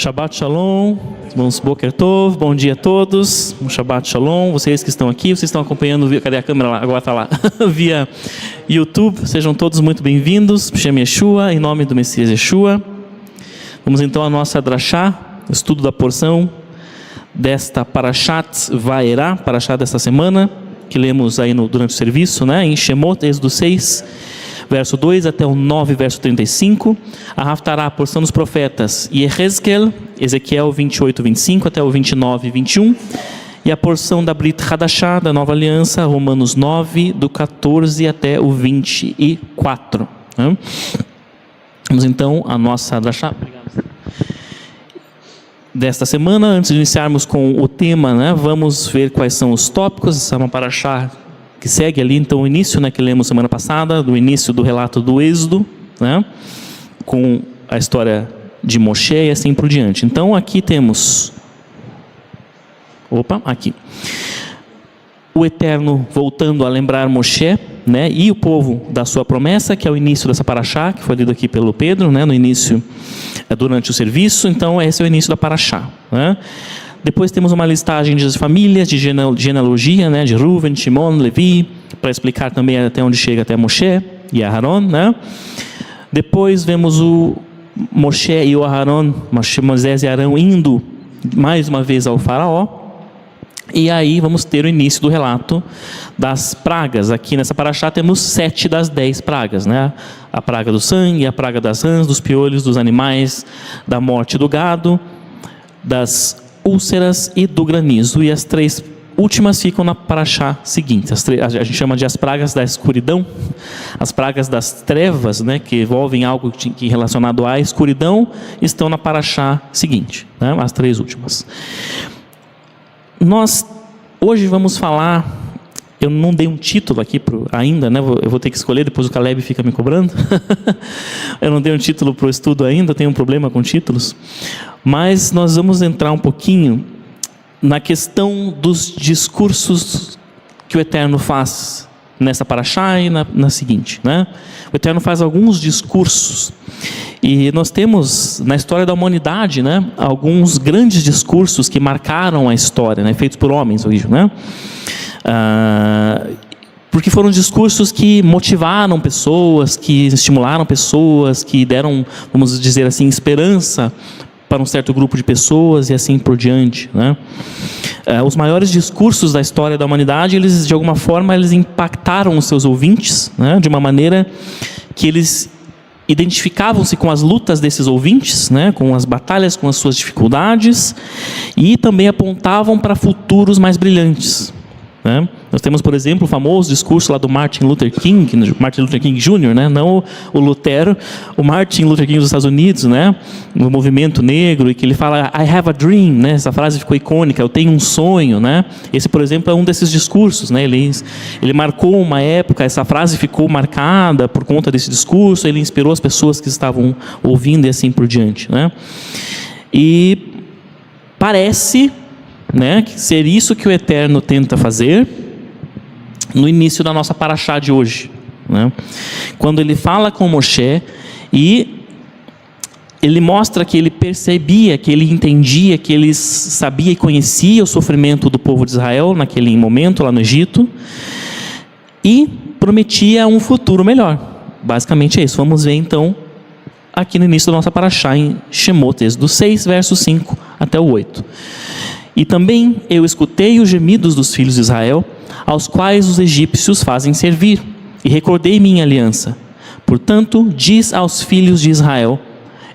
Shabbat Shalom, bons Boker Tov, bom dia a todos, Shabbat Shalom, vocês que estão aqui, vocês estão acompanhando, cadê a câmera lá? Agora está lá, via YouTube, sejam todos muito bem-vindos, Shem Yeshua, em nome do Messias Yeshua. Vamos então à nossa drachá, estudo da porção desta Parashat Vaerá, Parashat desta semana, que lemos aí durante o serviço, né? Em Shemot, Êxodo 6, verso 2 até o 9, verso 35. A Haftará, a porção dos profetas, Yehezkel, Ezequiel 28, 25 até o 29, 21. E a porção da Brit Hadashah, da Nova Aliança, Romanos 9, do 14 até o 24. Né? Vamos então à nossa drachá desta semana. Antes de iniciarmos com o tema, né, vamos ver quais são os tópicos. Essa é uma parashá que segue ali, então, o início, né, que lemos semana passada, do início do relato do Êxodo, né, com a história de Moshe e assim por diante. Então, aqui temos... aqui. O Eterno voltando a lembrar Moshe, né, e o povo da sua promessa, que é o início dessa parashá, que foi lido aqui pelo Pedro, né, no início, durante o serviço. Então, esse é o início da parashá, né. Depois temos uma listagem de famílias, de genealogia, né, de Ruven, Shimon, Levi, para explicar também até onde chega até Moshe e Aharon, né. Depois vemos o Moshe e o Aharon, Moisés e Arão indo mais uma vez ao faraó. E aí vamos ter o início do relato das pragas. Aqui nessa parashá temos 7 das 10 pragas, né? A praga do sangue, a praga das rãs, dos piolhos, dos animais, da morte do gado, das úlceras e do granizo. E as 3 últimas ficam na parashá seguinte. A gente chama de as pragas da escuridão, as pragas das trevas, né, que envolvem algo relacionado à escuridão, estão na parashá seguinte, né, as 3 últimas. Nós hoje vamos falar... Eu não dei um título aqui ainda, né? Eu vou ter que escolher, depois o Caleb fica me cobrando. Eu não dei um título para o estudo ainda, tenho um problema com títulos. Mas nós vamos entrar um pouquinho na questão dos discursos que o Eterno faz nessa parashá e na seguinte, né? O Eterno faz alguns discursos. E nós temos na história da humanidade, né, alguns grandes discursos que marcaram a história, né, feitos por homens hoje, né? Porque foram discursos que motivaram pessoas, que estimularam pessoas, que deram, vamos dizer assim, esperança para um certo grupo de pessoas e assim por diante, né? Os maiores discursos da história da humanidade, eles de alguma forma eles impactaram os seus ouvintes, né, de uma maneira que eles identificavam-se com as lutas desses ouvintes, né, com as batalhas, com as suas dificuldades, e também apontavam para futuros mais brilhantes, né? Nós temos, por exemplo, o famoso discurso lá do Martin Luther King Jr., né? Não o Lutero, o Martin Luther King dos Estados Unidos, né? No movimento negro, e que ele fala I have a dream, né? Essa frase ficou icônica, eu tenho um sonho, né? Esse, por exemplo, é um desses discursos, né? Ele marcou uma época, essa frase ficou marcada por conta desse discurso, ele inspirou as pessoas que estavam ouvindo e assim por diante, né? E parece, né, que ser isso que o Eterno tenta fazer no início da nossa parashá de hoje, né? Quando ele fala com Moshe e ele mostra que ele percebia, que ele entendia, que ele sabia e conhecia o sofrimento do povo de Israel naquele momento lá no Egito e prometia um futuro melhor. Basicamente é isso. Vamos ver então aqui no início da nossa parashá em Shemot, Êxodo 6, verso 5 até o 8. E também eu escutei os gemidos dos filhos de Israel, aos quais os egípcios fazem servir, e recordei minha aliança. Portanto, diz aos filhos de Israel: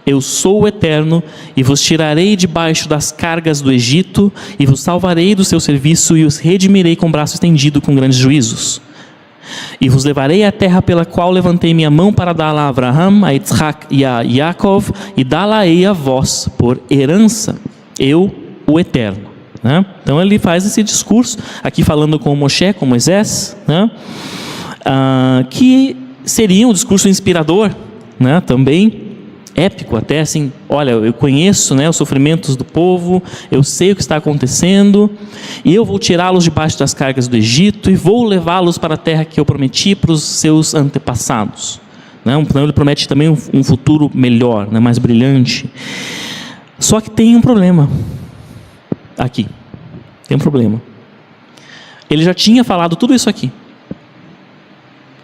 eu sou o Eterno, e vos tirarei debaixo das cargas do Egito, e vos salvarei do seu serviço, e os redimirei com braço estendido com grandes juízos. E vos levarei à terra pela qual levantei minha mão para dá-la a Abraham, a Isaac e a Yaakov, e dá-la-ei a vós por herança, eu, o Eterno. Né? Então ele faz esse discurso aqui falando com Moshe, com Moisés, né? Que seria um discurso inspirador, né? Também épico até, assim, olha, eu conheço, né, os sofrimentos do povo, eu sei o que está acontecendo, e eu vou tirá-los debaixo das cargas do Egito e vou levá-los para a terra que eu prometi para os seus antepassados, né? Então ele promete também um futuro melhor, né, mais brilhante. Só que tem um problema aqui. Tem um problema. Ele já tinha falado tudo isso aqui.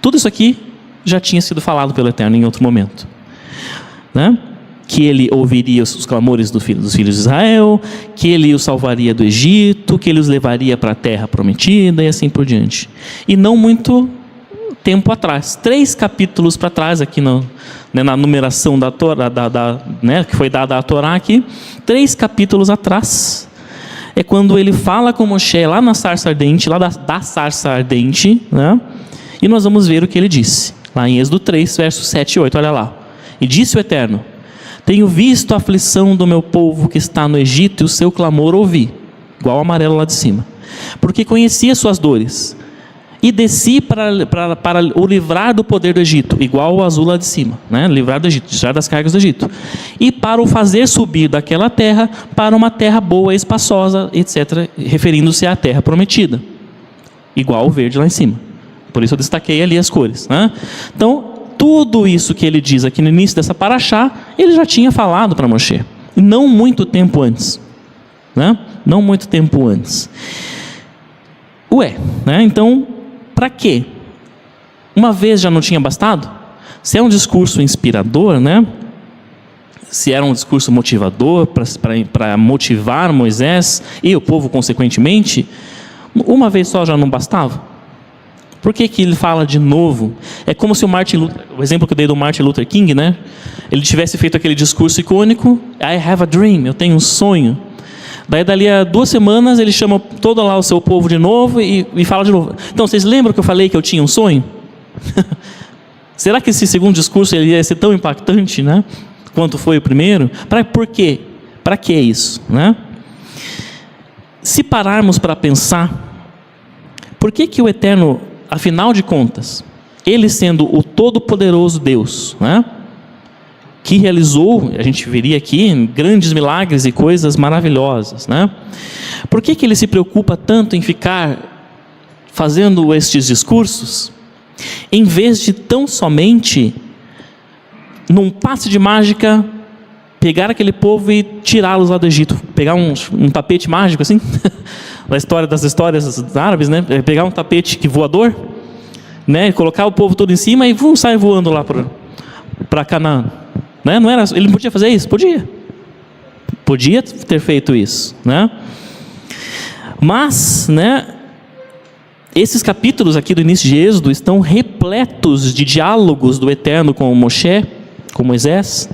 Tudo isso aqui já tinha sido falado pelo Eterno em outro momento, né? Que ele ouviria os clamores dos filhos de Israel, que ele os salvaria do Egito, que ele os levaria para a terra prometida e assim por diante. E não muito tempo atrás, 3 capítulos para trás aqui na numeração da Torá, né, que foi dada a Torá aqui, 3 capítulos atrás, é quando ele fala com Moshe lá na sarça ardente, lá da sarça ardente, né? E nós vamos ver o que ele disse, lá em Êxodo 3, versos 7 e 8, olha lá. E disse o Eterno: tenho visto a aflição do meu povo que está no Egito, e o seu clamor ouvi, igual o amarelo lá de cima, porque conhecia suas dores, e desci para o livrar do poder do Egito, igual o azul lá de cima, né? Livrar do Egito, tirar das cargas do Egito, e para o fazer subir daquela terra para uma terra boa, espaçosa, etc., referindo-se à terra prometida, igual o verde lá em cima. Por isso eu destaquei ali as cores, né? Então, tudo isso que ele diz aqui no início dessa paraxá, ele já tinha falado para Moshe, e não muito tempo antes, né? Não muito tempo antes. Né? Então, para quê? Uma vez já não tinha bastado? Se é um discurso inspirador, né? Se era um discurso motivador para motivar Moisés e o povo consequentemente, uma vez só já não bastava? Por que ele fala de novo? É como se o exemplo que eu dei do Martin Luther King, né? Ele tivesse feito aquele discurso icônico, I have a dream, eu tenho um sonho. Daí dali a 2 semanas ele chama todo lá o seu povo de novo e fala de novo. Então, vocês lembram que eu falei que eu tinha um sonho? Será que esse segundo discurso ele ia ser tão impactante, né, quanto foi o primeiro? Por quê? Para que isso, né? Se pararmos para pensar, por que o Eterno, afinal de contas, ele sendo o todo-poderoso Deus, né, que realizou, a gente veria aqui, grandes milagres e coisas maravilhosas, né? Por que ele se preocupa tanto em ficar fazendo estes discursos, em vez de tão somente, num passe de mágica, pegar aquele povo e tirá-los lá do Egito? Pegar um tapete mágico assim, na história das histórias árabes, né? Pegar um tapete voador, né? Colocar o povo todo em cima e sair voando lá para Canaã. Né? Não era, ele não podia fazer isso? Podia ter feito isso, né? Mas, né, esses capítulos aqui do início de Êxodo estão repletos de diálogos do Eterno com Moshe, com Moisés,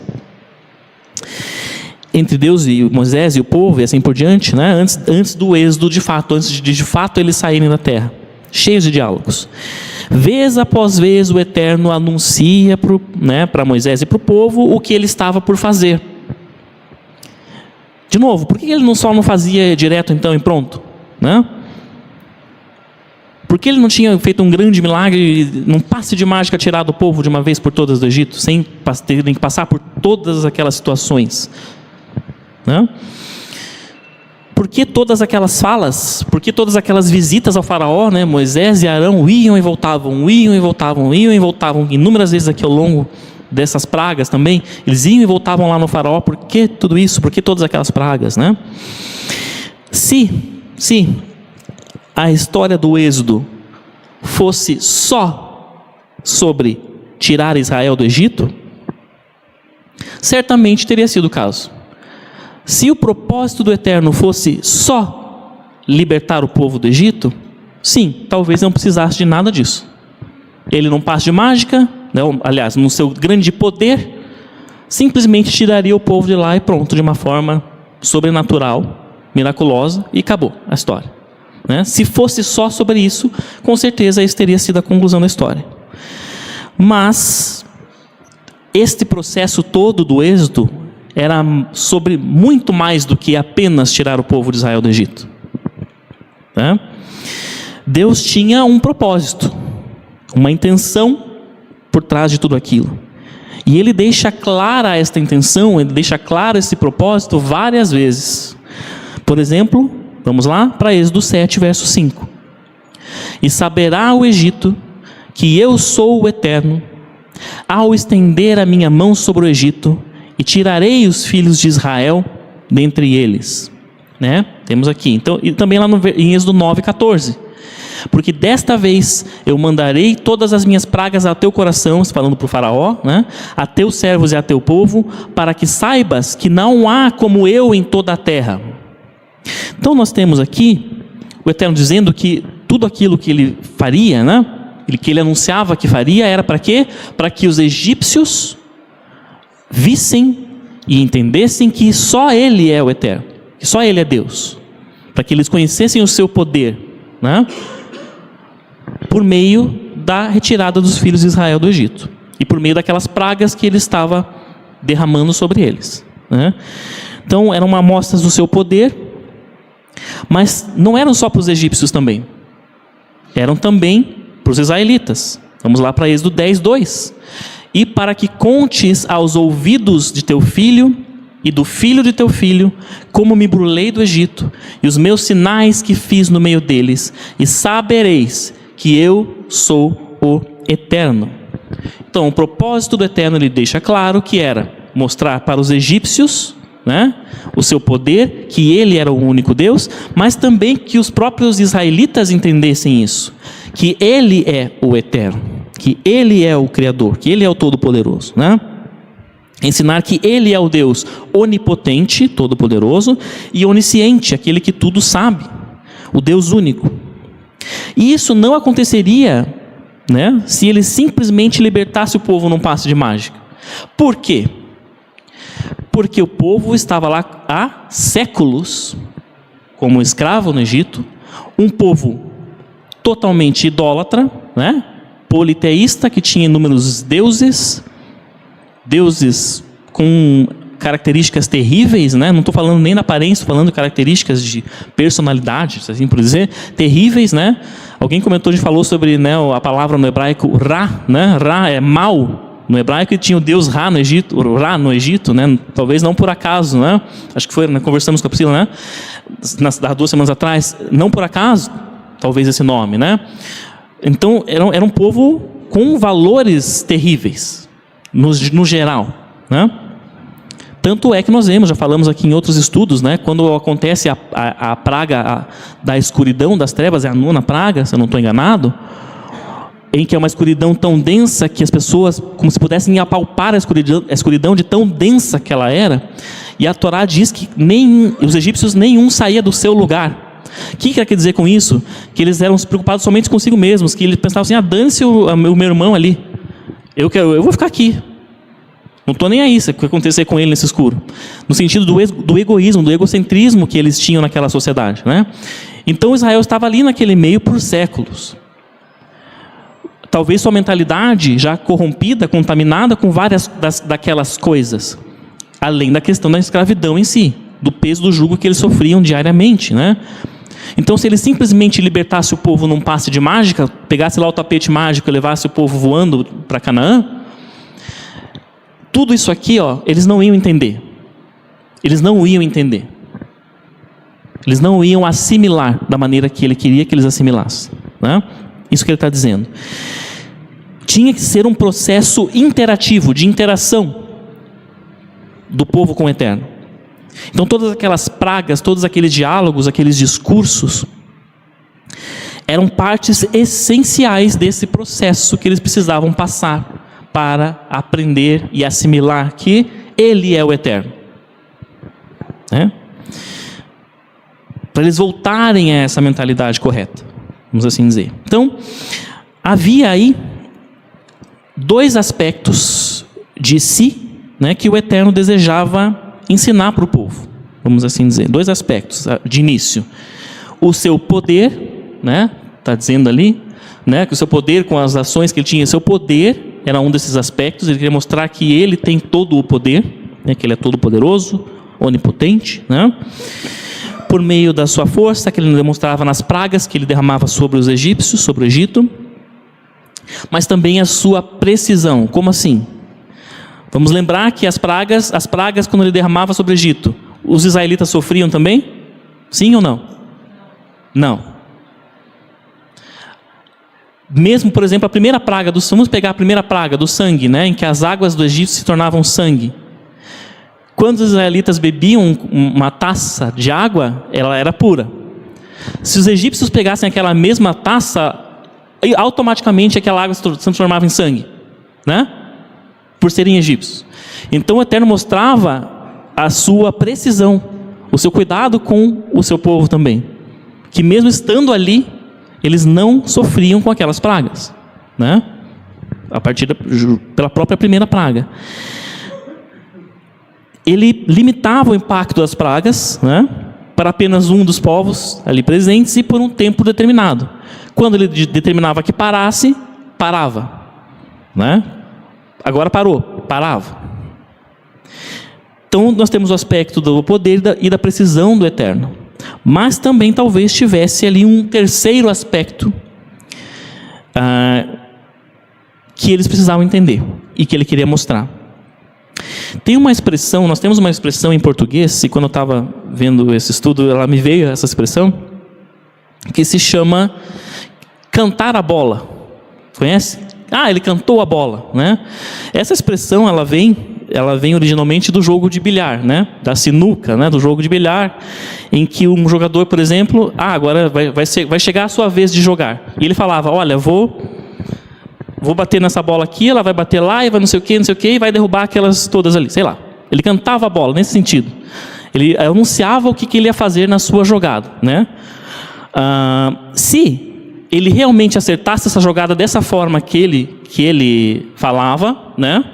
entre Deus e Moisés e o povo e assim por diante, né? Antes do Êxodo de fato, antes de fato eles saírem da terra, cheios de diálogos. Vez após vez o Eterno anuncia para Moisés e para o povo o que ele estava por fazer. De novo, por que ele só não fazia direto então e pronto, né? Por que ele não tinha feito um grande milagre, num passe de mágica, tirado o povo de uma vez por todas do Egito, sem terem que passar por todas aquelas situações, né? Por que todas aquelas falas? Por que todas aquelas visitas ao faraó, né? Moisés e Arão iam e voltavam, inúmeras vezes aqui ao longo dessas pragas também, eles iam e voltavam lá no faraó. Por que tudo isso? Por que todas aquelas pragas, né? Se a história do Êxodo fosse só sobre tirar Israel do Egito, certamente teria sido o caso. Se o propósito do Eterno fosse só libertar o povo do Egito, sim, talvez não precisasse de nada disso. Ele não passe de mágica, não, aliás, no seu grande poder, simplesmente tiraria o povo de lá e pronto, de uma forma sobrenatural, miraculosa, e acabou a história, né? Se fosse só sobre isso, com certeza isso teria sido a conclusão da história. Mas este processo todo do Êxodo era sobre muito mais do que apenas tirar o povo de Israel do Egito, né? Deus tinha um propósito, uma intenção por trás de tudo aquilo, e Ele deixa clara esta intenção, Ele deixa claro esse propósito várias vezes. Por exemplo, vamos lá para Êxodo 7, verso 5. E saberá o Egito que eu sou o Eterno, ao estender a minha mão sobre o Egito, e tirarei os filhos de Israel dentre eles, né? Temos aqui. Então, e também lá em Êxodo 9:14. Porque desta vez eu mandarei todas as minhas pragas a teu coração, falando para o faraó, né? A teus servos e a teu povo, para que saibas que não há como eu em toda a terra. Então nós temos aqui o Eterno dizendo que tudo aquilo que ele faria, né? Que ele anunciava que faria, era para quê? Para que os egípcios vissem e entendessem que só ele é o Eterno, que só ele é Deus, para que eles conhecessem o seu poder, né? Por meio da retirada dos filhos de Israel do Egito e por meio daquelas pragas que ele estava derramando sobre eles, né? Então eram amostras do seu poder, mas não eram só para os egípcios também, eram também para os israelitas. Vamos lá para Êxodo 10:2. E para que contes aos ouvidos de teu filho e do filho de teu filho, como me burlei do Egito, e os meus sinais que fiz no meio deles, e sabereis que eu sou o Eterno. Então, o propósito do Eterno, ele deixa claro que era mostrar para os egípcios, né, o seu poder, que ele era o único Deus, mas também que os próprios israelitas entendessem isso, que ele é o Eterno, que ele é o Criador, que ele é o Todo-Poderoso, né? Ensinar que ele é o Deus onipotente, todo-poderoso, e onisciente, aquele que tudo sabe, o Deus único. E isso não aconteceria, né, se ele simplesmente libertasse o povo num passe de mágica. Por quê? Porque o povo estava lá há séculos, como escravo no Egito, um povo totalmente idólatra, né, politeísta, que tinha inúmeros deuses com características terríveis, né? Não estou falando nem da aparência, estou falando de características de personalidade, assim por dizer, terríveis, né? Alguém comentou, a gente falou sobre, né, a palavra no hebraico Ra, né? Ra é mal no hebraico, e tinha o deus Ra no Egito, Ra no Egito, né? Talvez não por acaso, né? Acho que foi, né? Conversamos com a Priscila, né? Há 2 semanas atrás, não por acaso, talvez esse nome, né? Então era um povo com valores terríveis, no geral, né? Tanto é que nós vemos, já falamos aqui em outros estudos, né? Quando acontece a praga da escuridão, das trevas, é a 9ª praga, se eu não estou enganado, em que é uma escuridão tão densa que as pessoas, como se pudessem apalpar a escuridão de tão densa que ela era, e a Torá diz que os egípcios nenhum saía do seu lugar. O que quer dizer com isso? Que eles eram preocupados somente consigo mesmos, que eles pensavam assim, dane-se o meu irmão ali, eu vou ficar aqui, não estou nem aí o que acontecer com ele nesse escuro, no sentido do egoísmo, do egocentrismo que eles tinham naquela sociedade, né? Então Israel estava ali naquele meio por séculos, talvez sua mentalidade já corrompida, contaminada com várias daquelas coisas, além da questão da escravidão em si, do peso do jugo que eles sofriam diariamente, né? Então, se ele simplesmente libertasse o povo num passe de mágica, pegasse lá o tapete mágico e levasse o povo voando para Canaã, tudo isso aqui, eles não iam entender. Eles não iam entender. Eles não iam assimilar da maneira que ele queria que eles assimilassem, né? Isso que ele está dizendo. Tinha que ser um processo interativo, de interação do povo com o Eterno. Então todas aquelas pragas, todos aqueles diálogos, aqueles discursos, eram partes essenciais desse processo que eles precisavam passar para aprender e assimilar que Ele é o Eterno, né? Para eles voltarem a essa mentalidade correta, vamos assim dizer. Então, havia aí 2 aspectos de si, né, que o Eterno desejava ensinar para o povo, vamos assim dizer. 2 aspectos de início: o seu poder, né? Está dizendo ali, né, que o seu poder, com as ações que ele tinha, seu poder era um desses aspectos. Ele queria mostrar que ele tem todo o poder, né, que ele é todo poderoso, onipotente, né? Por meio da sua força, que ele demonstrava nas pragas que ele derramava sobre os egípcios, sobre o Egito, mas também a sua precisão. Como assim? Vamos lembrar que as pragas quando ele derramava sobre o Egito, os israelitas sofriam também? Sim ou não? Não. Mesmo, por exemplo, a primeira praga, vamos pegar a primeira praga do sangue, né, em que as águas do Egito se tornavam sangue. quando os israelitas bebiam uma taça de água, ela era pura. Se os egípcios pegassem aquela mesma taça, automaticamente aquela água se transformava em sangue, né? Por serem egípcios. Então o Eterno mostrava a sua precisão, o seu cuidado com o seu povo também, que mesmo estando ali, eles não sofriam com aquelas pragas, né? A partir pela própria primeira praga. Ele limitava o impacto das pragas, né, para apenas um dos povos ali presentes e por um tempo determinado. Quando ele determinava que parasse, parava, né? Agora parava. Então nós temos o aspecto do poder e da precisão do Eterno. Mas também talvez tivesse ali um terceiro aspecto que eles precisavam entender e que ele queria mostrar. Nós temos uma expressão em português, e quando eu estava vendo esse estudo, ela me veio essa expressão, que se chama cantar a bola. Conhece? Ele cantou a bola, né? Essa expressão, ela vem originalmente do jogo de bilhar, né? Da sinuca, né? Do jogo de bilhar, em que um jogador, por exemplo, agora vai chegar a sua vez de jogar. E ele falava, olha, vou bater nessa bola aqui, ela vai bater lá, e vai não sei o que, e vai derrubar aquelas todas ali, sei lá. Ele cantava a bola, nesse sentido. Ele anunciava o que ele ia fazer na sua jogada, né? Se ele realmente acertasse essa jogada dessa forma que ele falava, né?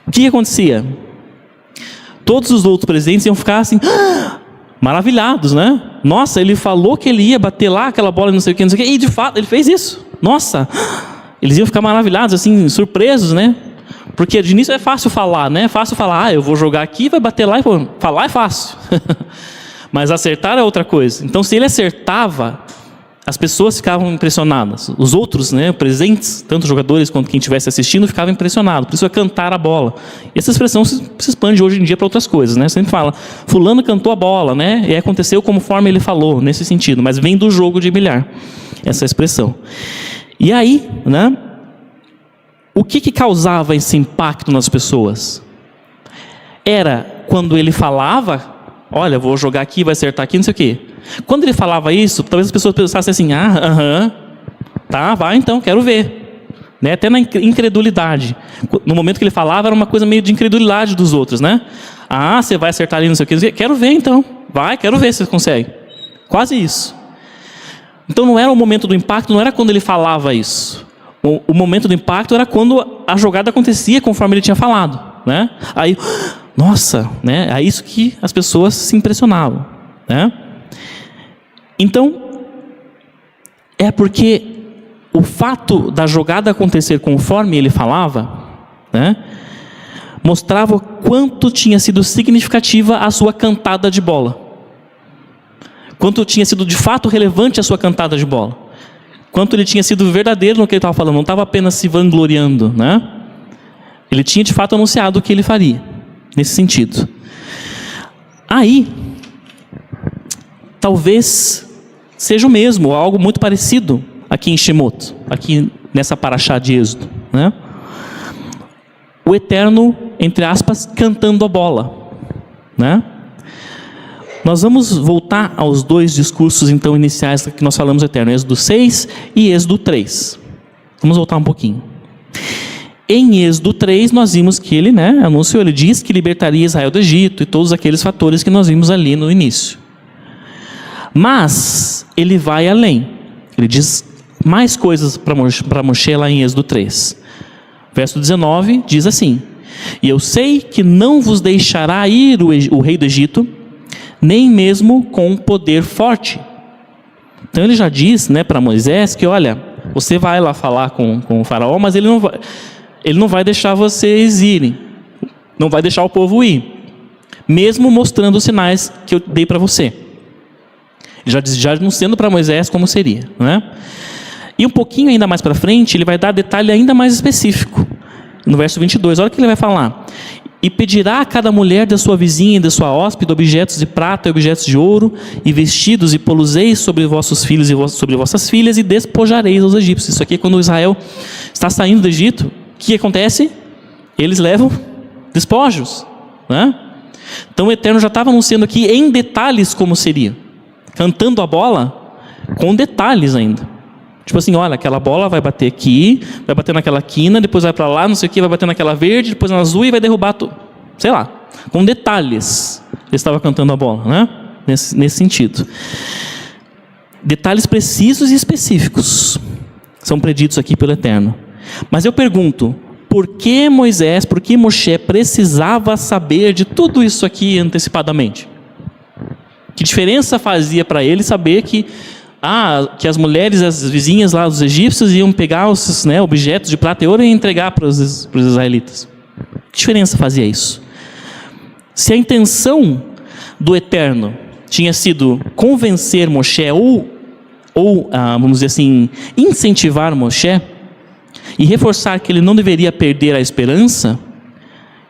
O que acontecia? Todos os outros presentes iam ficar assim, maravilhados, né? Nossa, ele falou que ele ia bater lá aquela bola, não sei o que, e de fato ele fez isso. Nossa! Eles iam ficar maravilhados, assim, surpresos, né? Porque de início é fácil falar, né? É fácil falar, eu vou jogar aqui, vai bater lá, e falar é fácil. Mas acertar é outra coisa. Então, se ele acertava, as pessoas ficavam impressionadas. Os outros, né, presentes, tanto os jogadores quanto quem estivesse assistindo, ficavam impressionados. Por isso é cantar a bola. E essa expressão se expande hoje em dia para outras coisas, né? Sempre fala, fulano cantou a bola, né? E aconteceu conforme ele falou, nesse sentido. Mas vem do jogo de bilhar, essa expressão. E aí, né, o que causava esse impacto nas pessoas? Era quando ele falava, olha, vou jogar aqui, vai acertar aqui, não sei o quê. Quando ele falava isso, talvez as pessoas pensassem assim, tá, vai então, quero ver. Né? Até na incredulidade. No momento que ele falava, era uma coisa meio de incredulidade dos outros, né? Você vai acertar ali, não sei o quê. Quero ver então, quero ver se você consegue. Quase isso. Então não era o momento do impacto, não era quando ele falava isso. O momento do impacto era quando a jogada acontecia conforme ele tinha falado, né? Aí, nossa, né? É isso que as pessoas se impressionavam, né? Então, é porque o fato da jogada acontecer conforme ele falava, né, mostrava o quanto tinha sido significativa a sua cantada de bola. Quanto tinha sido de fato relevante a sua cantada de bola. Quanto ele tinha sido verdadeiro no que ele estava falando, não estava apenas se vangloriando, né? Ele tinha de fato anunciado o que ele faria, nesse sentido. Aí, talvez seja o mesmo, algo muito parecido aqui em Shemot, aqui nessa paraxá de Êxodo, né? O Eterno, entre aspas, cantando a bola, né? Nós vamos voltar aos dois discursos então iniciais que nós falamos do Eterno, Êxodo 6 e Êxodo 3. Vamos voltar um pouquinho. Em Êxodo 3 nós vimos que ele, né, anunciou, ele diz que libertaria Israel do Egito e todos aqueles fatores que nós vimos ali no início. Mas ele vai além. Ele diz mais coisas para Moshe lá em Êxodo 3. Verso 19 diz assim: e eu sei que não vos deixará ir o rei do Egito, nem mesmo com poder forte. Então ele já diz, né, para Moisés que, olha, você vai lá falar com o faraó, mas ele não vai deixar vocês irem, não vai deixar o povo ir, mesmo mostrando os sinais que eu dei para você. Já anunciando para Moisés como seria, né? E um pouquinho ainda mais para frente, ele vai dar detalhe ainda mais específico. No verso 22, olha o que ele vai falar: e pedirá a cada mulher da sua vizinha e da sua hóspede objetos de prata e objetos de ouro, e vestidos, e poluseis sobre vossos filhos e sobre vossas filhas, e despojareis aos egípcios. Isso aqui é quando Israel está saindo do Egito. O que acontece? Eles levam despojos, né? Então o Eterno já estava anunciando aqui em detalhes como seria. Cantando a bola com detalhes ainda. Tipo assim, olha, aquela bola vai bater aqui, vai bater naquela quina, depois vai para lá, não sei o que, vai bater naquela verde, depois na azul e vai derrubar tudo. Sei lá, com detalhes. Ele estava cantando a bola, né? Nesse sentido. Detalhes precisos e específicos são preditos aqui pelo Eterno. Mas eu pergunto, por que Moisés, por que Moshe precisava saber de tudo isso aqui antecipadamente? Que diferença fazia para ele saber que as mulheres, as vizinhas lá dos egípcios iam pegar os objetos de prata e ouro e entregar para os israelitas? Que diferença fazia isso? Se a intenção do Eterno tinha sido convencer Moshe ou vamos dizer assim, incentivar Moshe e reforçar que ele não deveria perder a esperança,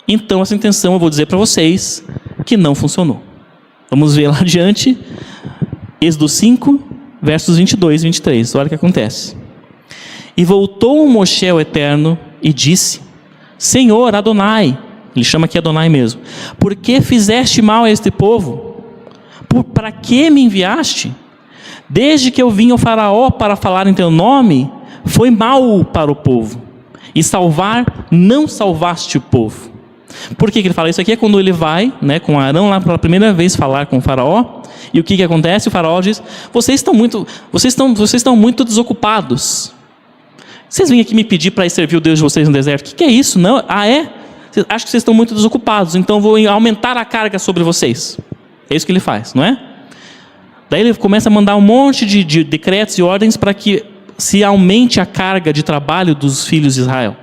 então essa intenção eu vou dizer para vocês que não funcionou. Vamos ver lá adiante, Êxodo 5, versos 22 e 23, olha o que acontece. E voltou Moshe ao Eterno e disse: Senhor Adonai, ele chama aqui Adonai mesmo, por que fizeste mal a este povo? Para que me enviaste? Desde que eu vim ao faraó para falar em teu nome, foi mal para o povo, e salvar, não salvaste o povo. Por que ele fala isso aqui? É quando ele vai, com Arão lá pela primeira vez falar com o faraó, e o que acontece? O faraó diz: vocês estão muito desocupados. Vocês vêm aqui me pedir para ir servir o Deus de vocês no deserto? O que é isso? Não? É? Acho que vocês estão muito desocupados, então vou aumentar a carga sobre vocês. É isso que ele faz, não é? Daí ele começa a mandar um monte de decretos e ordens para que se aumente a carga de trabalho dos filhos de Israel.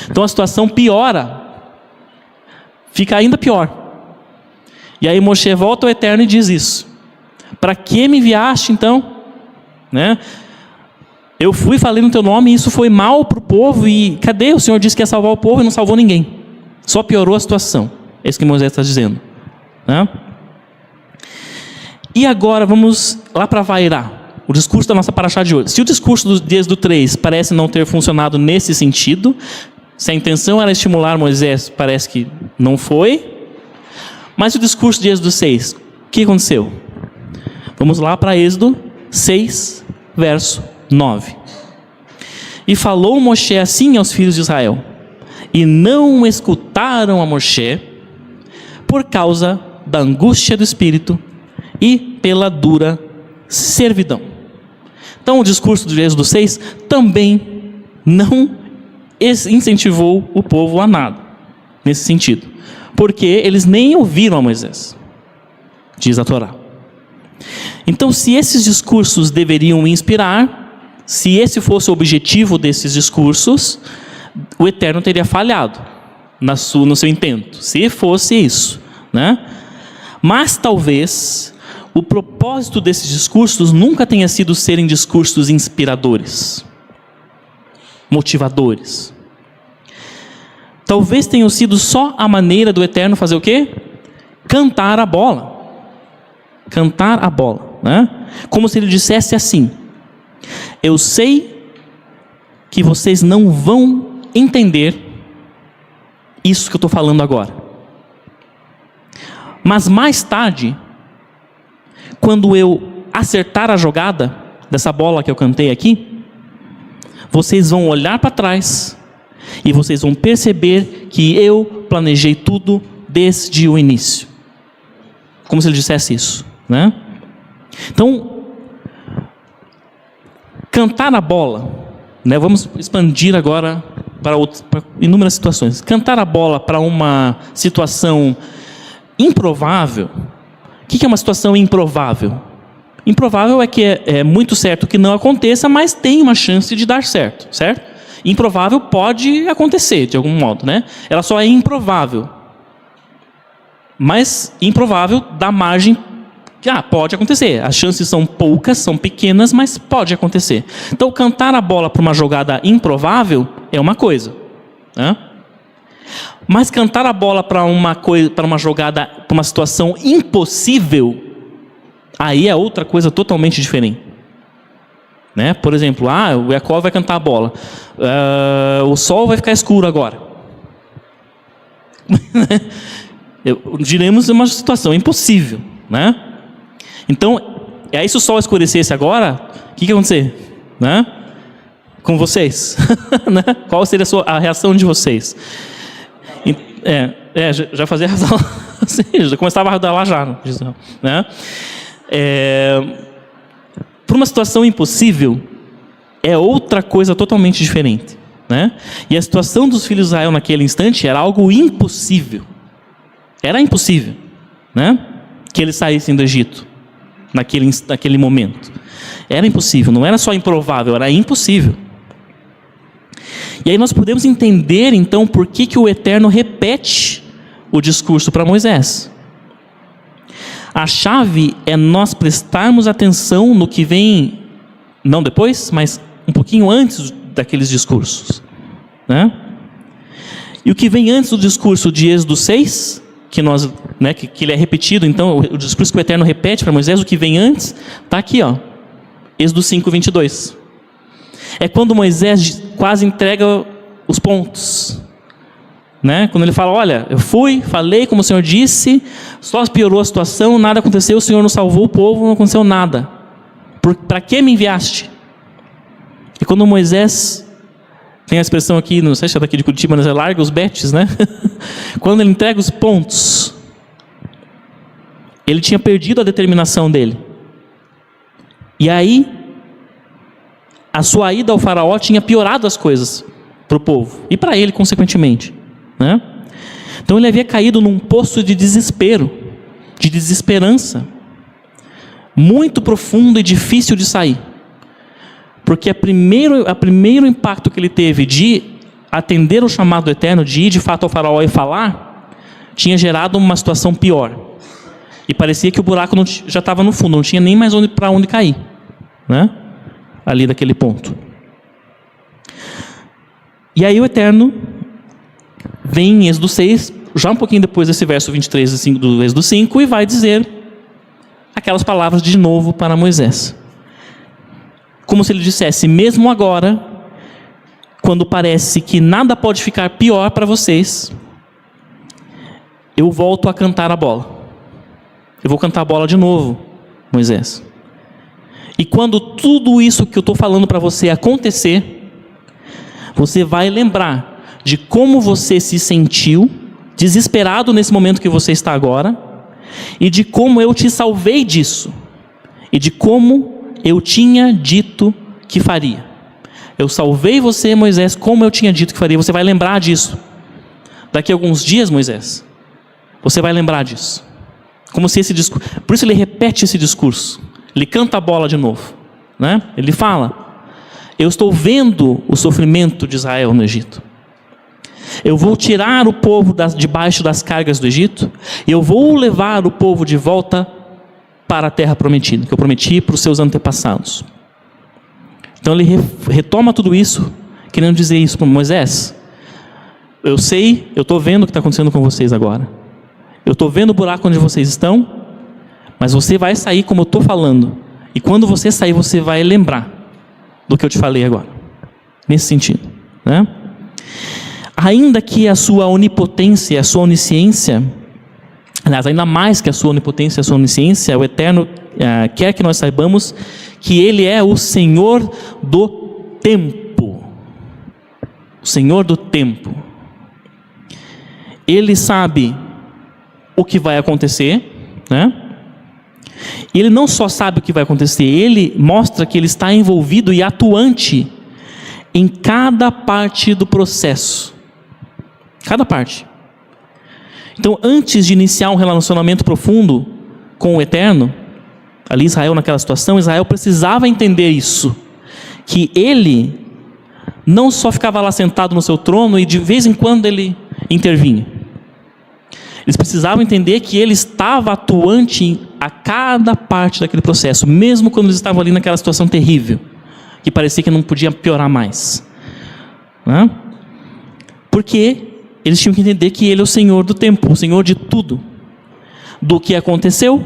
Então a situação piora, fica ainda pior. E aí Moshe volta ao Eterno e diz isso: para que me enviaste então? Eu fui, falei no teu nome e isso foi mal para o povo, e cadê? O Senhor disse que ia salvar o povo e não salvou ninguém, só piorou a situação. É isso que Moisés está dizendo, E agora vamos lá para Vairá, o discurso da nossa paraxá de hoje. Se o discurso dos dias do 3 parece não ter funcionado nesse sentido, se a intenção era estimular Moisés, parece que não foi. Mas o discurso de Êxodo 6, o que aconteceu? Vamos lá para Êxodo 6, verso 9. E falou Moshe assim aos filhos de Israel, e não escutaram a Moshe por causa da angústia do espírito e pela dura servidão. Então o discurso do Êxodo 6 também não incentivou o povo a nada, nesse sentido, porque eles nem ouviram a Moisés, diz a Torá. Então, se esses discursos deveriam inspirar, se esse fosse o objetivo desses discursos, o Eterno teria falhado no seu intento, se fosse isso, Mas talvez o propósito desses discursos nunca tenha sido serem discursos inspiradores, motivadores. Talvez tenham sido só a maneira do Eterno fazer o quê? Cantar a bola. Cantar a bola, Como se ele dissesse assim: eu sei que vocês não vão entender isso que eu estou falando agora, mas mais tarde, quando eu acertar a jogada dessa bola que eu cantei aqui, vocês vão olhar para trás e vocês vão perceber que eu planejei tudo desde o início. Como se ele dissesse isso, Então, cantar a bola, vamos expandir agora para inúmeras situações. Cantar a bola para uma situação improvável. O que é uma situação improvável? Improvável é que é muito certo que não aconteça, mas tem uma chance de dar certo, certo? Improvável pode acontecer de algum modo, Ela só é improvável. Mas improvável dá margem que pode acontecer. As chances são poucas, são pequenas, mas pode acontecer. Então, cantar a bola para uma jogada improvável é uma coisa, Mas cantar a bola para uma jogada, para uma situação impossível, aí é outra coisa totalmente diferente. Por exemplo, o Jacob vai cantar a bola, o sol vai ficar escuro agora. diremos uma situação impossível, né? Então, aí se o sol escurecesse agora, o que ia acontecer? Né? Com vocês? Né? Qual seria a reação de vocês? Já fazia razão. Já começava a rodar lá já. Né? Por uma situação impossível, é outra coisa totalmente diferente. Né? E a situação dos filhos de Israel naquele instante era algo impossível. Era impossível, né? Que eles saíssem do Egito naquele momento. Era impossível, não era só improvável, era impossível. E aí nós podemos entender então por que o Eterno repete o discurso para Moisés. A chave é nós prestarmos atenção no que vem, não depois, mas um pouquinho antes daqueles discursos, né? E o que vem antes do discurso de Êxodo 6, que ele é repetido, então o discurso que o Eterno repete para Moisés, o que vem antes, está aqui, ó, Êxodo 5, 22. É quando Moisés quase entrega os pontos, né? Quando ele fala, olha, eu falei como o Senhor disse, só piorou a situação, nada aconteceu, o Senhor não salvou o povo, não aconteceu nada. Para que me enviaste? E quando Moisés, tem a expressão aqui, não sei se é daqui de Curitiba, mas larga os betes, né? Quando ele entrega os pontos, ele tinha perdido a determinação dele. E aí, a sua ida ao faraó tinha piorado as coisas para o povo, e para ele, consequentemente, né? Então ele havia caído num poço de desespero, de desesperança, muito profundo e difícil de sair. Porque o primeiro impacto que ele teve de atender o chamado do Eterno, de ir de fato ao faraó e falar, tinha gerado uma situação pior. E parecia que o buraco já estava no fundo, não tinha nem mais para onde cair, né? Ali daquele ponto. E aí o Eterno vem em Êxodo 6, já um pouquinho depois desse verso 23 do Êxodo 5, e vai dizer aquelas palavras de novo para Moisés. Como se ele dissesse, mesmo agora, quando parece que nada pode ficar pior para vocês, eu volto a cantar a bola. Eu vou cantar a bola de novo, Moisés. E quando tudo isso que eu estou falando para você acontecer, você vai lembrar de como você se sentiu, desesperado nesse momento que você está agora, e de como eu te salvei disso, e de como eu tinha dito que faria. Eu salvei você, Moisés, como eu tinha dito que faria. Você vai lembrar disso. Daqui a alguns dias, Moisés, você vai lembrar disso. Como se esse discurso... Por isso ele repete esse discurso. Ele canta a bola de novo, né? Ele fala, eu estou vendo o sofrimento de Israel no Egito. Eu vou tirar o povo debaixo das cargas do Egito, e eu vou levar o povo de volta para a terra prometida, que eu prometi para os seus antepassados. Então ele retoma tudo isso, querendo dizer isso para Moisés. Eu sei, eu estou vendo o que está acontecendo com vocês agora. Eu estou vendo o buraco onde vocês estão, mas você vai sair como eu estou falando. E quando você sair, você vai lembrar do que eu te falei agora. Nesse sentido, né? Ainda que a sua onipotência, a sua onisciência, aliás, ainda mais que a sua onipotência e a sua onisciência, o Eterno quer que nós saibamos que Ele é o Senhor do tempo. O Senhor do tempo. Ele sabe o que vai acontecer, né? E Ele não só sabe o que vai acontecer, Ele mostra que Ele está envolvido e atuante em cada parte do processo. Cada parte. Então, antes de iniciar um relacionamento profundo com o Eterno, ali Israel naquela situação, Israel precisava entender isso, que ele não só ficava lá sentado no seu trono e de vez em quando ele intervinha. Eles precisavam entender que ele estava atuante a cada parte daquele processo, mesmo quando eles estavam ali naquela situação terrível, que parecia que não podia piorar mais, né? Porque eles tinham que entender que Ele é o Senhor do tempo, o Senhor de tudo. Do que aconteceu,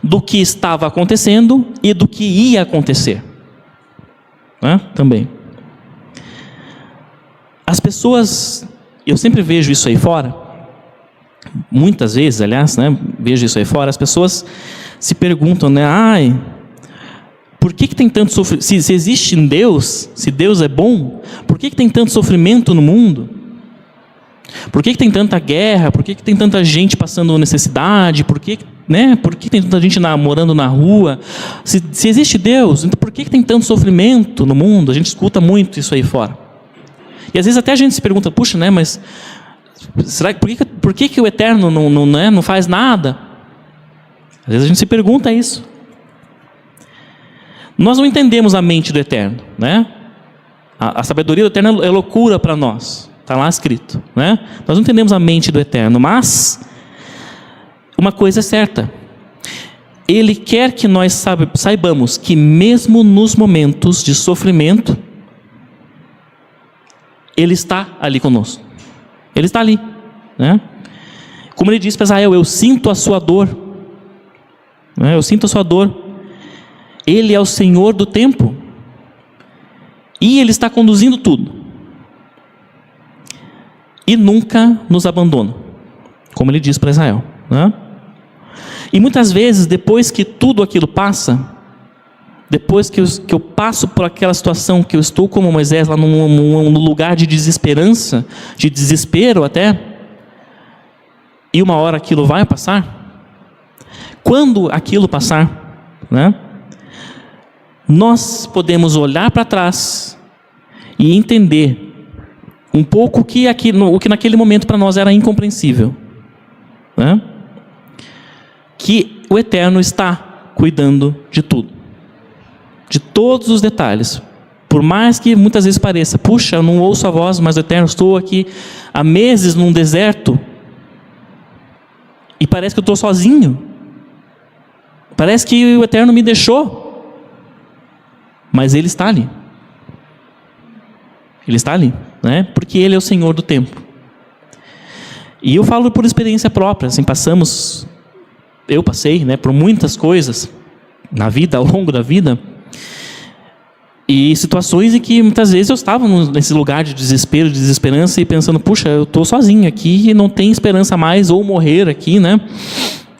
do que estava acontecendo e do que ia acontecer. Né? Também. As pessoas, eu sempre vejo isso aí fora, muitas vezes, aliás, né, vejo isso aí fora, as pessoas se perguntam, né, por que tem tanto sofrimento? Se existe em Deus, se Deus é bom, por que tem tanto sofrimento no mundo? Por que tem tanta guerra? Por que tem tanta gente passando necessidade? Por que tem tanta gente morando na rua? Se existe Deus, então por que tem tanto sofrimento no mundo? A gente escuta muito isso aí fora. E às vezes até a gente se pergunta, puxa, né, mas será, por que o Eterno não faz nada? Às vezes a gente se pergunta isso. Nós não entendemos a mente do Eterno, né? A sabedoria do Eterno é loucura para nós, está lá escrito, né? Nós não entendemos a mente do Eterno, mas uma coisa é certa: Ele quer que nós saibamos que mesmo nos momentos de sofrimento, Ele está ali conosco. Ele está ali, né? Como Ele diz para Israel, eu sinto a sua dor, né? Eu sinto a sua dor. Ele é o Senhor do tempo e Ele está conduzindo tudo e nunca nos abandona, como Ele diz para Israel, né? E muitas vezes, depois que tudo aquilo passa, depois que eu passo por aquela situação, que eu estou como Moisés lá num lugar de desesperança, de desespero até, e uma hora aquilo vai passar, quando aquilo passar, né, nós podemos olhar para trás e entender um pouco o que naquele momento para nós era incompreensível, né? Que o Eterno está cuidando de tudo, de todos os detalhes. Por mais que muitas vezes pareça, puxa, eu não ouço a voz, mas o Eterno, estou aqui há meses num deserto e parece que eu estou sozinho, parece que o Eterno me deixou. Mas Ele está ali. Ele está ali, né? Porque Ele é o Senhor do tempo. E eu falo por experiência própria, assim, eu passei, né, por muitas coisas na vida, ao longo da vida, e situações em que muitas vezes eu estava nesse lugar de desespero, de desesperança, e pensando, puxa, eu estou sozinho aqui e não tem esperança mais, ou morrer aqui, né?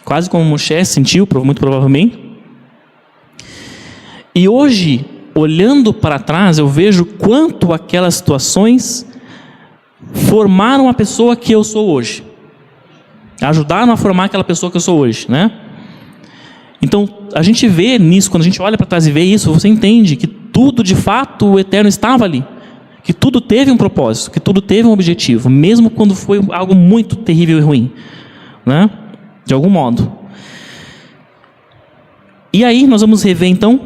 Quase como Moshe sentiu, muito provavelmente. E hoje, olhando para trás, eu vejo quanto aquelas situações formaram a pessoa que eu sou hoje, ajudaram a formar aquela pessoa que eu sou hoje, né? Então, a gente vê nisso, quando a gente olha para trás e vê isso, você entende que tudo, de fato, o Eterno estava ali, que tudo teve um propósito, que tudo teve um objetivo, mesmo quando foi algo muito terrível e ruim, né? De algum modo. E aí, nós vamos rever, então,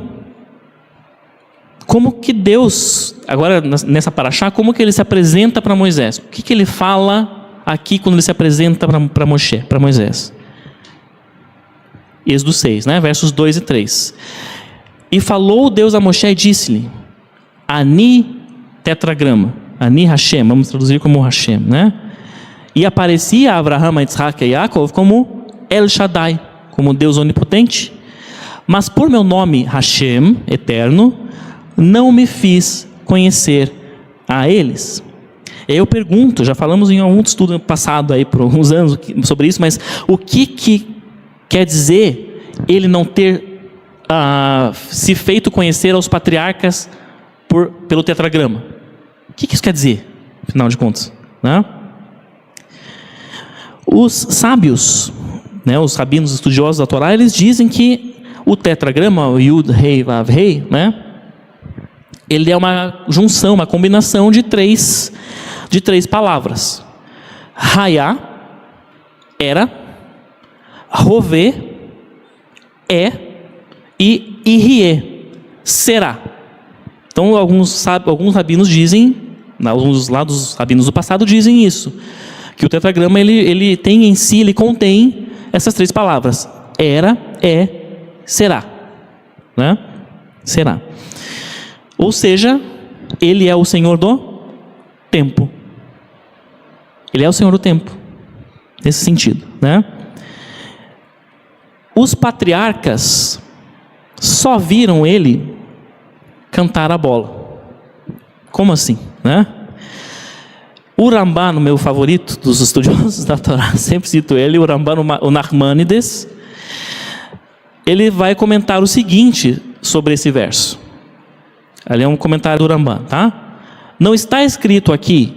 como que Deus, agora nessa paraxá, como que Ele se apresenta para Moisés? O que Ele fala aqui quando Ele se apresenta para Moisés? Êxodo 6, né? Versos 2 e 3. E falou Deus a Moshe e disse-lhe, Ani tetragrama, Ani Hashem, vamos traduzir como Hashem, né? E aparecia a Abraham, a Isaac e a Yaakov como El Shaddai, como Deus onipotente. Mas por meu nome Hashem, eterno, não me fiz conhecer a eles. Eu pergunto, já falamos em algum estudo passado aí por alguns anos sobre isso, mas o que quer dizer Ele não ter se feito conhecer aos patriarcas pelo tetragrama? O que isso quer dizer, afinal de contas, né? Os sábios, né, os rabinos estudiosos da Torá, eles dizem que o tetragrama, o Yud, Rei, Vav, Rei, né, ele é uma junção, uma combinação de três palavras. Hayá, era, Rovê, e Irie, será. Então alguns rabinos dizem, alguns lá dos rabinos do passado dizem isso, que o tetragrama ele tem em si, ele contém essas três palavras: era, será, né? Será. Ou seja, Ele é o Senhor do tempo. Ele é o Senhor do tempo, nesse sentido, né? Os patriarcas só viram Ele cantar a bola. Como assim, né? O Rambam, meu favorito dos estudiosos da Torá, sempre cito ele, o Rambam, o Nachmanides, ele vai comentar o seguinte sobre esse verso. Ali é um comentário do Rambam, tá? Não está escrito aqui,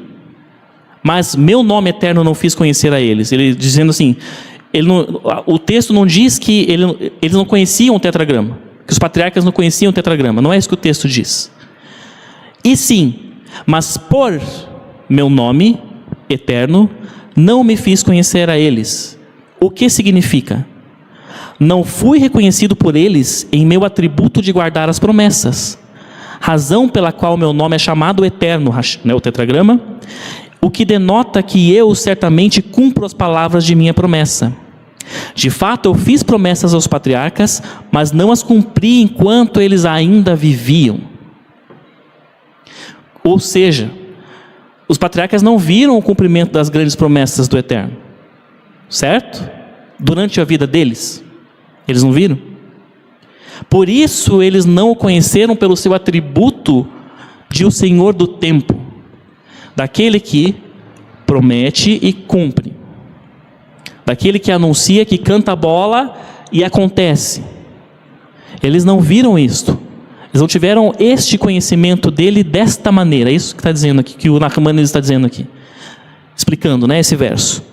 mas meu nome eterno não fiz conhecer a eles. Ele dizendo assim, o texto não diz que eles não conheciam o tetragrama, que os patriarcas não conheciam o tetragrama. Não é isso que o texto diz. E sim, mas por meu nome eterno não me fiz conhecer a eles. O que significa? Não fui reconhecido por eles em meu atributo de guardar as promessas, razão pela qual meu nome é chamado eterno, né, o tetragrama, o que denota que eu certamente cumpro as palavras de minha promessa. De fato, eu fiz promessas aos patriarcas, mas não as cumpri enquanto eles ainda viviam. Ou seja, os patriarcas não viram o cumprimento das grandes promessas do Eterno, certo? Durante a vida deles, eles não viram. Por isso eles não o conheceram pelo seu atributo de o Senhor do tempo, daquele que promete e cumpre, daquele que anuncia, que canta a bola e acontece. Eles não viram isto. Eles não tiveram este conhecimento dele desta maneira. É isso que está dizendo aqui, que o Nachmanides está dizendo aqui, explicando, né, esse verso.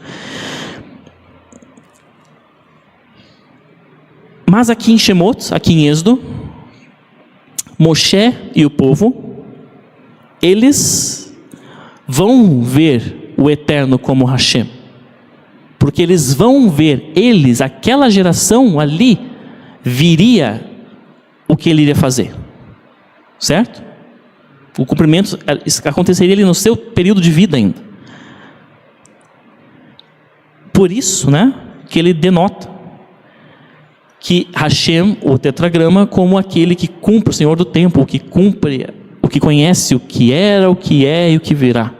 Mas aqui em Shemot, aqui em Êxodo, Moshe e o povo, eles vão ver o Eterno como Hashem, porque eles vão ver, aquela geração ali, viria o que ele iria fazer, certo? O cumprimento aconteceria ali no seu período de vida ainda. Por isso, né, que ele denota que Hashem, o tetragrama, como aquele que cumpre, o Senhor do tempo, o que cumpre, o que conhece o que era, o que é e o que virá,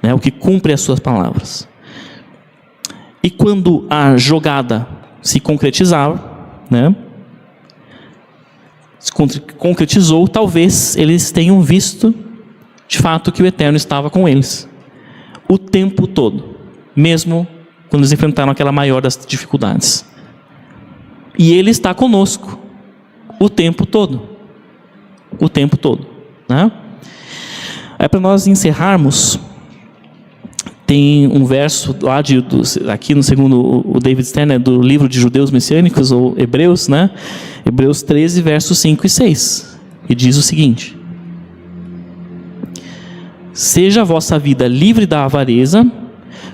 né, o que cumpre as suas palavras. E quando a jogada se concretizava, né, se concretizou, talvez eles tenham visto de fato que o Eterno estava com eles o tempo todo, mesmo quando eles enfrentaram aquela maior das dificuldades. E Ele está conosco o tempo todo, né? Aí, para nós encerrarmos, tem um verso lá aqui no segundo o David Stern, do livro de Judeus Messiânicos, ou Hebreus, né? Hebreus 13, versos 5 e 6, e diz o seguinte: seja a vossa vida livre da avareza,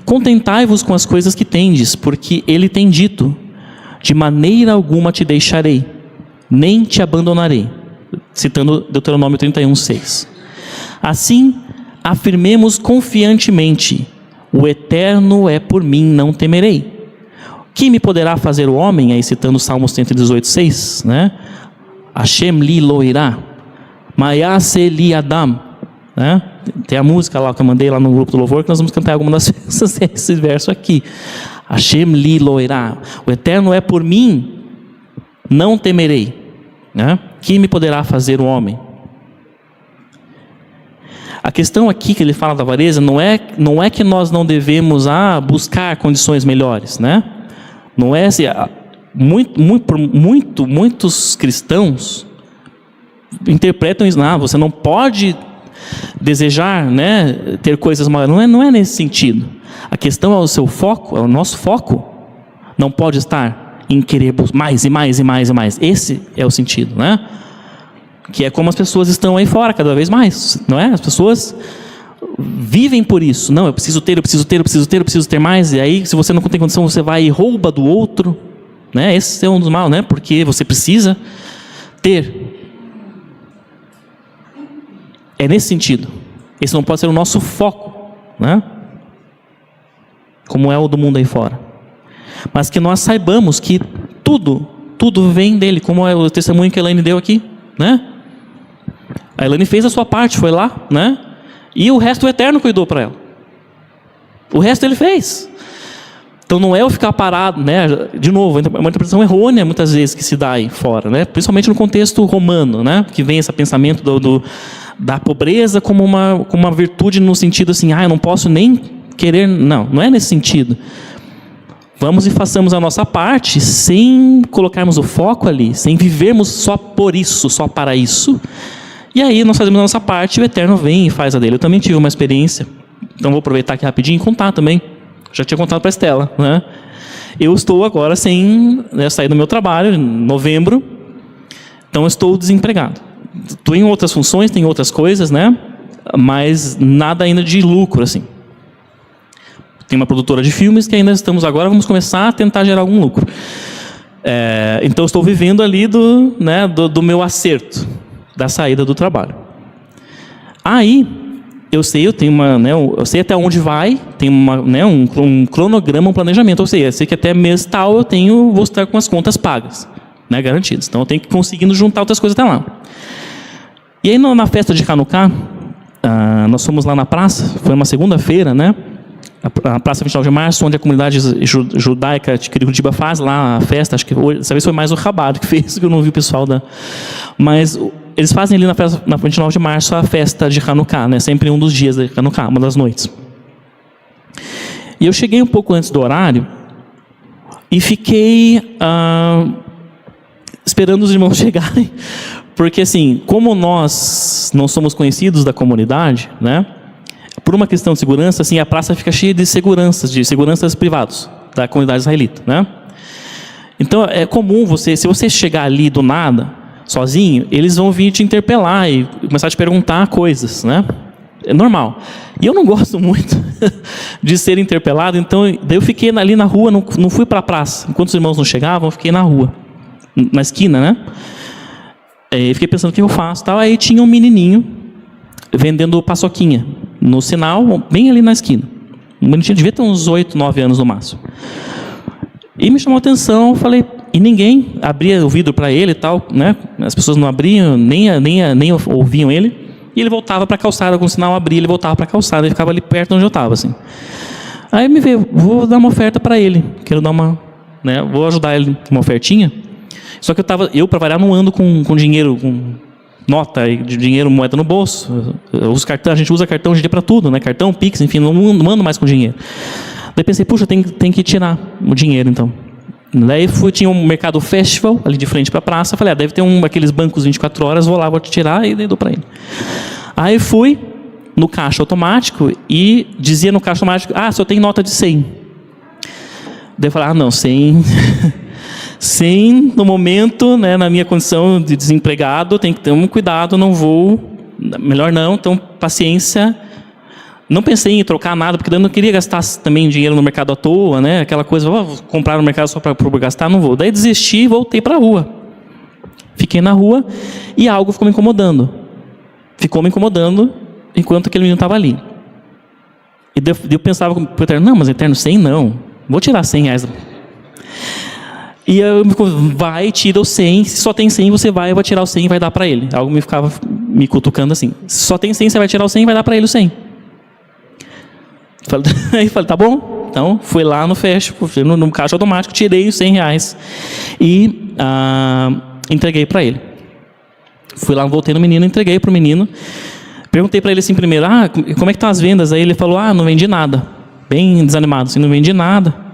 contentai-vos com as coisas que tendes, porque ele tem dito, de maneira alguma te deixarei, nem te abandonarei, citando Deuteronômio 31, 6. Assim, afirmemos confiantemente, o Eterno é por mim, não temerei. Que me poderá fazer o homem? Aí citando Salmos 118, 6, né? Hashem li lo irá, Mayase li Adam, né? Tem a música lá que eu mandei lá no grupo do louvor, que nós vamos cantar alguma das vezes esse verso aqui. Hashem li lo irá, o Eterno é por mim, não temerei, né? Que me poderá fazer o homem? A questão aqui que ele fala da avareza não é que nós não devemos buscar condições melhores, né? Não é assim, muitos cristãos interpretam isso, você não pode desejar, né, ter coisas maiores. Não é nesse sentido. A questão é o seu foco, é o nosso foco. Não pode estar em querer mais e mais e mais e mais. Esse é o sentido, né? Que é como as pessoas estão aí fora cada vez mais, não é? As pessoas vivem por isso. Não, eu preciso ter mais. E aí, se você não tem condição, você vai e rouba do outro, né? Esse é um dos maus, né? Porque você precisa ter. É nesse sentido. Esse não pode ser o nosso foco, né? Como é o do mundo aí fora. Mas que nós saibamos que tudo vem dele, como é o testemunho que a Elaine deu aqui, né? A Elaine fez a sua parte, foi lá, né? E o resto o Eterno cuidou para ela. O resto ele fez. Então não é eu ficar parado, né? De novo, é uma interpretação errônea muitas vezes que se dá aí fora, né? Principalmente no contexto romano, né? Que vem esse pensamento da pobreza como uma virtude no sentido assim, eu não posso nem querer, não é nesse sentido. Vamos e façamos a nossa parte sem colocarmos o foco ali, sem vivermos só por isso, só para isso. E aí nós fazemos a nossa parte e o Eterno vem e faz a dele. Eu também tive uma experiência, então vou aproveitar aqui rapidinho e contar também. Já tinha contado para a Estela, né? Eu estou agora sem sair do meu trabalho, em novembro, então eu estou desempregado. Estou em outras funções, tem outras coisas, né? Mas nada ainda de lucro, assim. Tem uma produtora de filmes que ainda estamos agora, vamos começar a tentar gerar algum lucro. Então estou vivendo ali do meu acerto, da saída do trabalho. Aí, eu sei até onde vai, tem um cronograma, um planejamento. Ou seja, eu sei que até mês tal vou estar com as contas pagas, né, garantidas. Então eu tenho que conseguindo juntar outras coisas até lá. E aí na festa de Hanukkah, nós fomos lá na praça, foi uma segunda-feira, né? A Praça 29 de Março, onde a comunidade judaica de Curitiba faz lá a festa. Acho que dessa vez foi mais o Rabado que fez, que eu não vi o pessoal da... Mas eles fazem ali na 29 de Março a festa de Hanukkah, né? Sempre um dos dias de Hanukkah, uma das noites. E eu cheguei um pouco antes do horário e fiquei esperando os irmãos chegarem, porque assim, como nós não somos conhecidos da comunidade, né? Por uma questão de segurança, assim, a praça fica cheia de seguranças privados da comunidade israelita, né? Então é comum se você chegar ali do nada, sozinho, eles vão vir te interpelar e começar a te perguntar coisas, né? É normal. E eu não gosto muito de ser interpelado, então daí eu fiquei ali na rua, não fui para a praça. Enquanto os irmãos não chegavam, eu fiquei na rua, na esquina, né? Fiquei pensando o que eu faço, tal. Aí tinha um menininho vendendo paçoquinha no sinal, bem ali na esquina. O menininho devia ter uns 8, 9 anos no máximo. E me chamou a atenção, falei, e ninguém abria o vidro para ele e tal, né? As pessoas não abriam, nem ouviam ele. E ele voltava para a calçada, com o sinal abria, ele voltava para a calçada, ele ficava ali perto onde eu estava, assim. Aí me veio, vou dar uma oferta para ele, quero dar vou ajudar ele com uma ofertinha. Só que eu para variar, não ando com dinheiro, com nota de dinheiro, moeda no bolso. Eu uso cartão, a gente usa cartão hoje em dia para tudo, né? Cartão, Pix, enfim, não ando mais com dinheiro. Daí pensei, puxa, tem que tirar o dinheiro, então. Daí tinha um Mercado Festival ali de frente para a praça. Falei, deve ter aqueles bancos 24 horas, vou lá, vou te tirar e daí dou para ele. Aí fui no caixa automático e dizia no caixa automático, só tem nota de 100. Daí eu falei, não, 100... 100 no momento, né, na minha condição de desempregado, tem que ter um cuidado, não vou, melhor não, então paciência. Não pensei em trocar nada, porque eu não queria gastar também dinheiro no mercado à toa, né? Aquela coisa, vou comprar no mercado só para gastar, não vou. Daí desisti e voltei para a rua. Fiquei na rua e algo ficou me incomodando. Ficou me incomodando enquanto aquele menino estava ali. E eu pensava com o Eterno, não, mas Eterno, 100 não. Vou tirar 100 reais. E eu vai, tira os 100, se só tem 100, você vai tirar os 100 e vai dar para ele. Algo me ficava me cutucando assim. Se só tem 100, você vai tirar os 100 e vai dar para ele os 100. Aí falei, tá bom. Então, fui lá no festival, no caixa automático, tirei os 100 reais e entreguei para ele. Fui lá, voltei no menino, entreguei para o menino. Perguntei para ele assim primeiro, como é que estão as vendas? Aí ele falou, não vendi nada. Bem desanimado, assim, não vendi nada.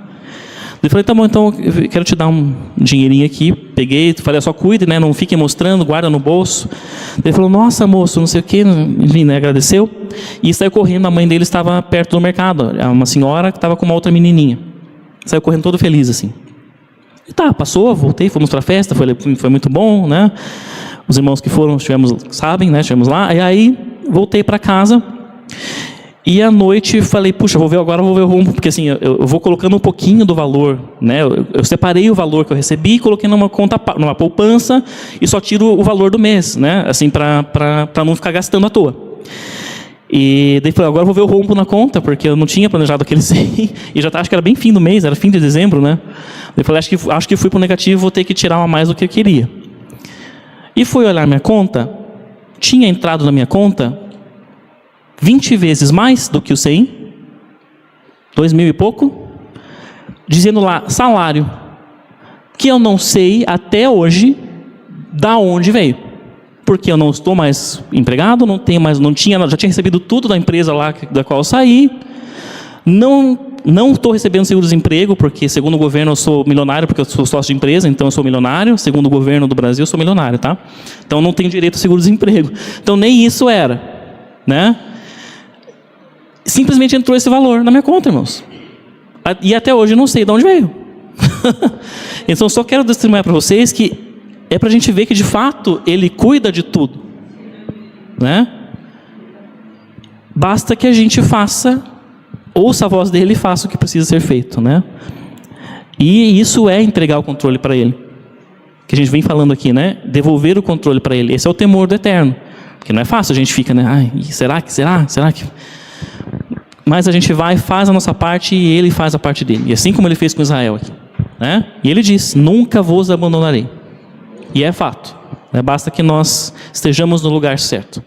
Eu falei, tá bom, então eu quero te dar um dinheirinho aqui. Peguei, falei, só cuide, né? Não fique mostrando, guarda no bolso. Ele falou, nossa, moço, não sei o quê. Enfim, né? Agradeceu. E saiu correndo, a mãe dele estava perto do mercado. Uma senhora que estava com uma outra menininha. Saiu correndo todo feliz, assim. E passou, voltei, fomos para a festa, foi muito bom, né? Os irmãos que foram, sabem, né? Estivemos lá. E aí, voltei para casa. E à noite falei, puxa, vou ver o rumo, porque assim, eu vou colocando um pouquinho do valor, né? Eu separei o valor que eu recebi e coloquei numa numa poupança e só tiro o valor do mês, né? Assim, para não ficar gastando à toa. E daí falei, agora vou ver o rombo na conta, porque eu não tinha planejado aquele 100, e já acho que era bem fim do mês, era fim de dezembro, né? Eu falei, acho que fui pro negativo, vou ter que tirar uma mais do que eu queria. E fui olhar minha conta, tinha entrado na minha conta 20 vezes mais do que o 100, 2.000 e pouco, dizendo lá, salário, que eu não sei até hoje da onde veio. porque eu não estou mais empregado, já tinha recebido tudo da empresa lá da qual eu saí, não estou recebendo seguro-desemprego, porque segundo o governo eu sou milionário, porque eu sou sócio de empresa, então eu sou milionário, segundo o governo do Brasil eu sou milionário, tá? Então não tenho direito a seguro-desemprego. Então nem isso era, né? Simplesmente entrou esse valor na minha conta, irmãos. E até hoje eu não sei de onde veio. Então só quero testemunhar para vocês que é para a gente ver que de fato Ele cuida de tudo, né? Basta que a gente ouça a voz dele e faça o que precisa ser feito, né? E isso é entregar o controle para Ele, que a gente vem falando aqui, né? Devolver o controle para Ele. Esse é o temor do eterno, porque não é fácil, a gente fica, né? Ai, será que... Mas a gente vai, faz a nossa parte e Ele faz a parte dele. E assim como Ele fez com Israel aqui, né? E Ele diz: nunca vos abandonarei. E é fato, né? Basta que nós estejamos no lugar certo.